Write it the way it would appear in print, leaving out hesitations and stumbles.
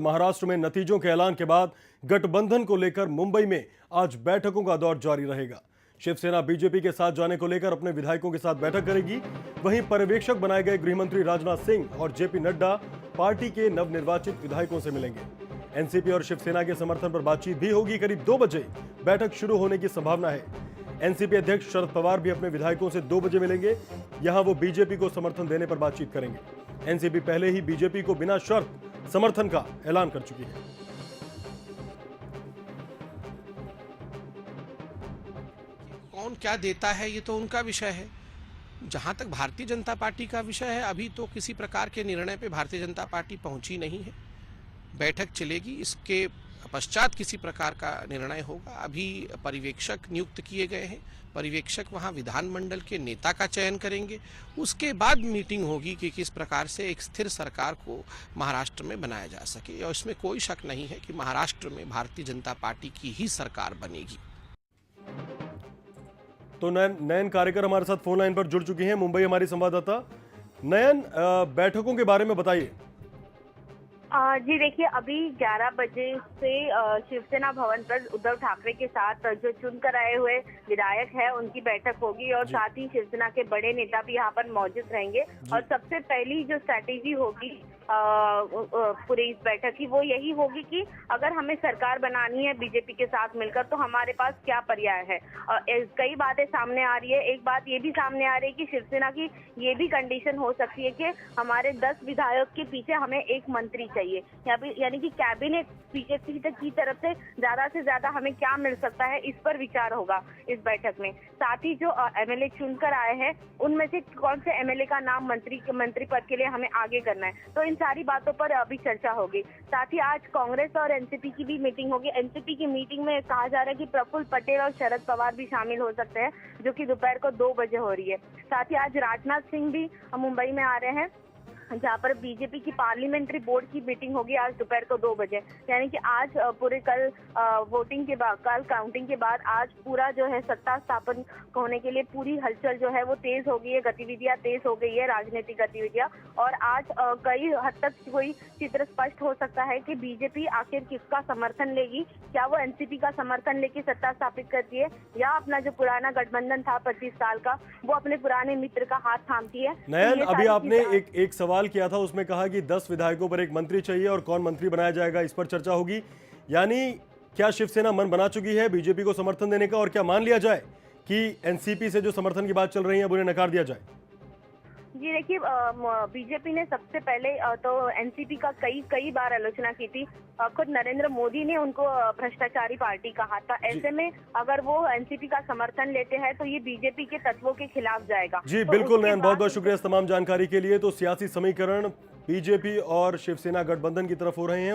महाराष्ट्र में नतीजों के ऐलान के बाद गठबंधन को लेकर मुंबई में आज बैठकों का दौर जारी रहेगा। शिवसेना बीजेपी के साथ जाने को लेकर अपने विधायकों के साथ बैठक करेगी। वहीं पर्यवेक्षक बनाए गए गृहमंत्री राजनाथ सिंह और जेपी नड्डा पार्टी के नवनिर्वाचित विधायकों से मिलेंगे। एनसीपी और शिवसेना के समर्थन पर बातचीत भी होगी। करीब 2 बजे बैठक शुरू होने की संभावना है। एनसीपी अध्यक्ष शरद पवार भी अपने विधायकों से 2 बजे मिलेंगे। यहां वो बीजेपी को समर्थन देने पर बातचीत करेंगे। एनसीपी पहले ही बीजेपी को बिना शर्त समर्थन का ऐलान कर चुकी है। कौन क्या देता है ये तो उनका विषय है। जहां तक भारतीय जनता पार्टी का विषय है, अभी तो किसी प्रकार के निर्णय पे भारतीय जनता पार्टी पहुंची नहीं है। बैठक चलेगी, इसके पश्चात किसी प्रकार का निर्णय होगा। अभी पर्यवेक्षक नियुक्त किए गए हैं। पर्यवेक्षक वहां विधानमंडल के नेता का चयन करेंगे। उसके बाद मीटिंग होगी कि किस प्रकार से एक स्थिर सरकार को महाराष्ट्र में बनाया जा सके। और इसमें कोई शक नहीं है कि महाराष्ट्र में भारतीय जनता पार्टी की ही सरकार बनेगी। तो नयन कार्यकर हमारे साथ फोन लाइन पर जुड़ चुकी हैं, मुंबई हमारी संवाददाता। नयन, बैठकों के बारे में बताइए। जी देखिए, अभी 11 बजे से शिवसेना भवन पर उद्धव ठाकरे के साथ जो चुनकर आए हुए विधायक हैं उनकी बैठक होगी और साथ ही शिवसेना के बड़े नेता भी यहाँ पर मौजूद रहेंगे। और सबसे पहली जो स्ट्रैटेजी होगी पूरी इस बैठक की, वो यही होगी कि अगर हमें सरकार बनानी है बीजेपी के साथ मिलकर तो हमारे पास क्या पर्याय है। कई बातें सामने आ रही है। एक बात ये भी सामने आ रही है कि शिवसेना की ये भी कंडीशन हो सकती है कि हमारे 10 विधायक के पीछे हमें एक मंत्री चाहिए, यानी कि कैबिनेट बीजेपी की तरफ से ज्यादा हमें क्या मिल सकता है, इस पर विचार होगा इस बैठक में। साथ ही जो एमएलए चुनकर आए हैं उनमें से कौन से एमएलए का नाम मंत्री पद के लिए हमें आगे करना है, तो इन सारी बातों पर अभी चर्चा होगी। साथ ही आज कांग्रेस और एनसीपी की भी मीटिंग होगी। एनसीपी की मीटिंग में कहा जा रहा है कि प्रफुल्ल पटेल और शरद पवार भी शामिल हो सकते हैं, जो कि दोपहर को 2 बजे हो रही है। साथ ही आज राजनाथ सिंह भी मुंबई में आ रहे हैं, जहाँ पर बीजेपी की पार्लियामेंट्री बोर्ड की मीटिंग होगी आज दोपहर को 2 बजे। यानी कि आज पूरे कल वोटिंग के बाद, कल काउंटिंग के बाद आज पूरा जो है सत्ता स्थापन होने के लिए पूरी हलचल जो है वो तेज हो गई है, गतिविधियां तेज हो गई है, राजनीतिक गतिविधियां। और आज कई हद तक कोई चित्र स्पष्ट हो सकता है कि बीजेपी आखिर किसका समर्थन लेगी। क्या वो एनसीपी का समर्थन लेके सत्ता स्थापित करती है, या अपना जो पुराना गठबंधन था 25 साल का, वो अपने पुराने मित्र का हाथ थामती है। नयन, अभी आपने एक सवाल किया था, उसमें कहा कि 10 विधायकों पर एक मंत्री चाहिए और कौन मंत्री बनाया जाएगा, इस पर चर्चा होगी। यानी क्या शिवसेना मन बना चुकी है बीजेपी को समर्थन देने का, और क्या मान लिया जाए कि एनसीपी से जो समर्थन की बात चल रही है उन्हें नकार दिया जाए? जी देखिए, बीजेपी ने सबसे पहले तो एनसीपी का कई बार आलोचना की थी। खुद नरेंद्र मोदी ने उनको भ्रष्टाचारी पार्टी कहा था। ऐसे में अगर वो एनसीपी का समर्थन लेते हैं तो ये बीजेपी के तत्वों के खिलाफ जाएगा। जी बिल्कुल नयन, बहुत बहुत शुक्रिया इस तमाम जानकारी के लिए। तो सियासी समीकरण बीजेपी और शिवसेना गठबंधन की तरफ हो रहे हैं।